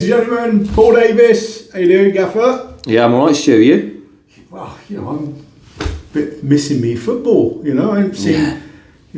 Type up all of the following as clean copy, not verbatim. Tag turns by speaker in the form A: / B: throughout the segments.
A: Gentlemen, Paul Davis, how you doing, Gaffer?
B: Yeah, I'm alright, Stu, you?
A: Well, I'm a bit missing me football, I haven't seen,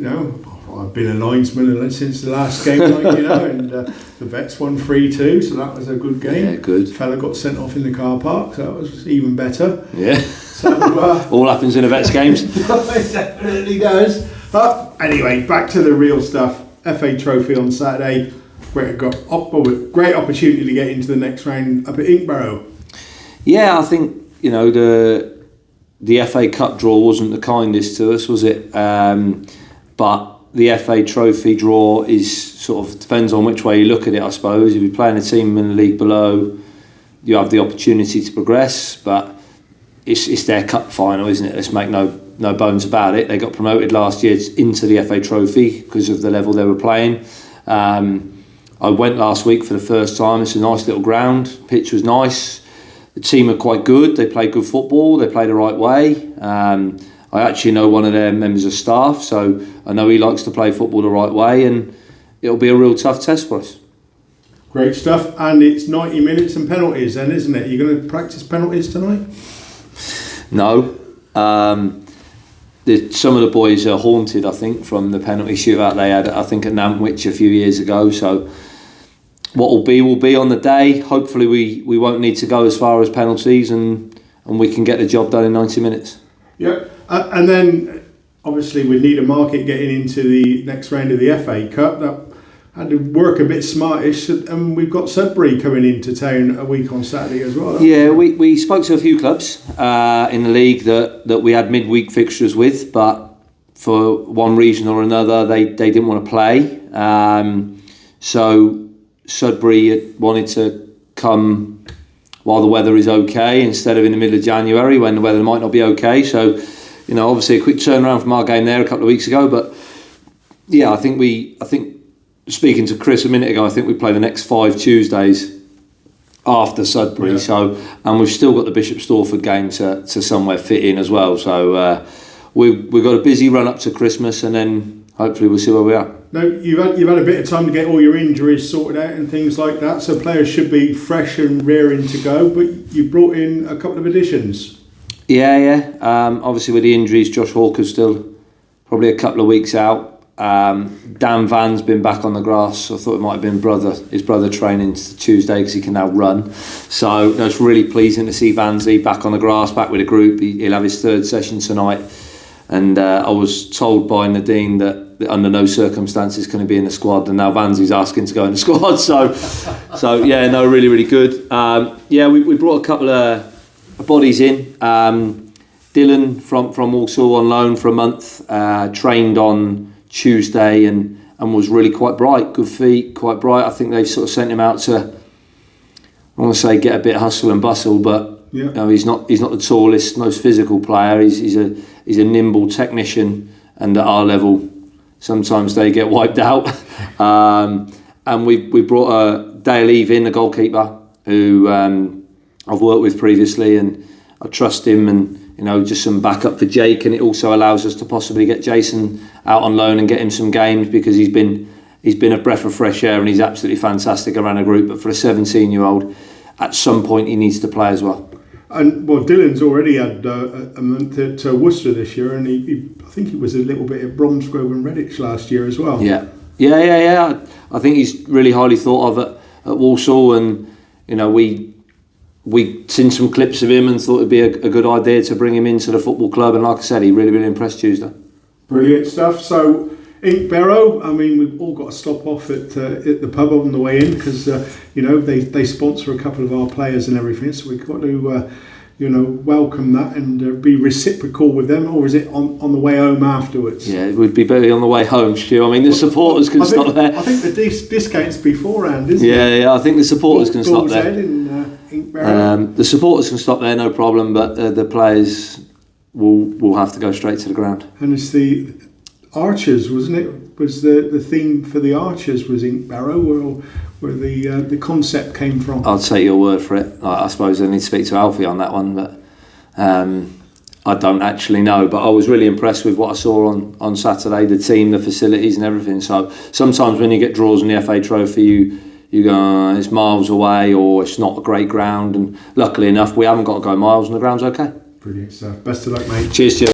A: I've been a linesman since the last game night, and the Vets won 3-2, so that was a good game.
B: Yeah, good.
A: Fella got sent off in the car park, so that was even better.
B: Yeah.
A: So,
B: all happens in the Vets games.
A: It definitely does. But anyway, back to the real stuff. FA Trophy on Saturday. Great opportunity to get into the next round up at Inkberrow.
B: Yeah, I think the FA Cup draw wasn't the kindest to us, was it? But the FA Trophy draw is sort of depends on which way you look at it, I suppose. If you're playing a team in the league below, you have the opportunity to progress, but it's their cup final, isn't it? Let's make no bones about it. They got promoted last year into the FA Trophy because of the level they were playing. I went last week for the first time. It's a nice little ground. Pitch was nice. The team are quite good. They play good football. They play the right way. I actually know one of their members of staff, so I know he likes to play football the right way, and it'll be a real tough test for us.
A: Great stuff. And it's 90 minutes and penalties then, isn't it? You're going to practice penalties tonight?
B: No. Some of the boys are haunted, I think, from the penalty shootout they had, I think, at Nantwich a few years ago. So what will be on the day. Hopefully we won't need to go as far as penalties and we can get the job done in 90 minutes.
A: Yeah, and then obviously we need a market getting into the next round of the FA Cup. That had to work a bit smartish, and we've got Sudbury coming into town a week on Saturday as well.
B: Yeah, we spoke to a few clubs in the league that we had midweek fixtures with, but for one reason or another they didn't want to play. So Sudbury wanted to come while the weather is okay instead of in the middle of January when the weather might not be okay. So, obviously a quick turnaround from our game there a couple of weeks ago. But yeah, I think speaking to Chris a minute ago, I think we play the next 5 Tuesdays after Sudbury. Yeah. So, and we've still got the Bishop Stortford game to somewhere fit in as well. So we've got a busy run up to Christmas, and then hopefully we'll see where we are.
A: No, you've had a bit of time to get all your injuries sorted out and things like that, so players should be fresh and raring to go, but you brought in a couple of additions. Yeah.
B: Obviously with the injuries, Josh Hawker's still probably a couple of weeks out. Dan Van's been back on the grass. I thought it might have been his brother training Tuesday because he can now run. So it's really pleasing to see Vansley back on the grass, back with the group. He'll have his 3rd session tonight. And I was told by Nadine that under no circumstances can he be in the squad, and now Vansley's asking to go in the squad. So yeah, no, really, really good. We brought a couple of bodies in. Dylan from Walsall on loan for a month, trained on Tuesday and was really quite bright, good feet, quite bright. I think they've sort of sent him out to, I want to say, get a bit of hustle and bustle, but yeah. He's not the tallest, most physical player. He's a nimble technician, and at our level, sometimes they get wiped out. And we brought Dale Eve in, the goalkeeper, who I've worked with previously, and I trust him, and just some backup for Jake, and it also allows us to possibly get Jason out on loan and get him some games, because he's been a breath of fresh air and he's absolutely fantastic around a group. But for a 17-year-old, at some point he needs to play as well.
A: And Dylan's already had a month at Worcester this year, and I think he was a little bit at Bromsgrove and Redditch last year as well.
B: Yeah. I think he's really highly thought of at Walsall, and we seen some clips of him and thought it'd be a good idea to bring him into the football club, and like I said, he really, really impressed Tuesday.
A: Brilliant stuff. So Inkberrow, we've all got to stop off at the pub on the way in, because they sponsor a couple of our players and everything, so we've got to welcome that and be reciprocal with them. Or is it on the way home afterwards?
B: Yeah, it would be better on the way home, Stu. The supporters can stop there.
A: I think the discount's beforehand, isn't it?
B: Yeah, I think the supporters can stop there. The supporters can stop there, no problem, but the players will have to go straight to the ground.
A: And it's the Archers, wasn't it? Was the theme for the Archers was Inkberrow, where the concept came from?
B: I'll take your word for it. I suppose I need to speak to Alfie on that one, but I don't actually know. But I was really impressed with what I saw on Saturday, the team, the facilities and everything. So sometimes when you get draws in the FA Trophy, you go, it's miles away or it's not a great ground, and luckily enough we haven't got to go miles and the ground's okay.
A: Brilliant stuff. Best of luck, mate.
B: Cheers to you.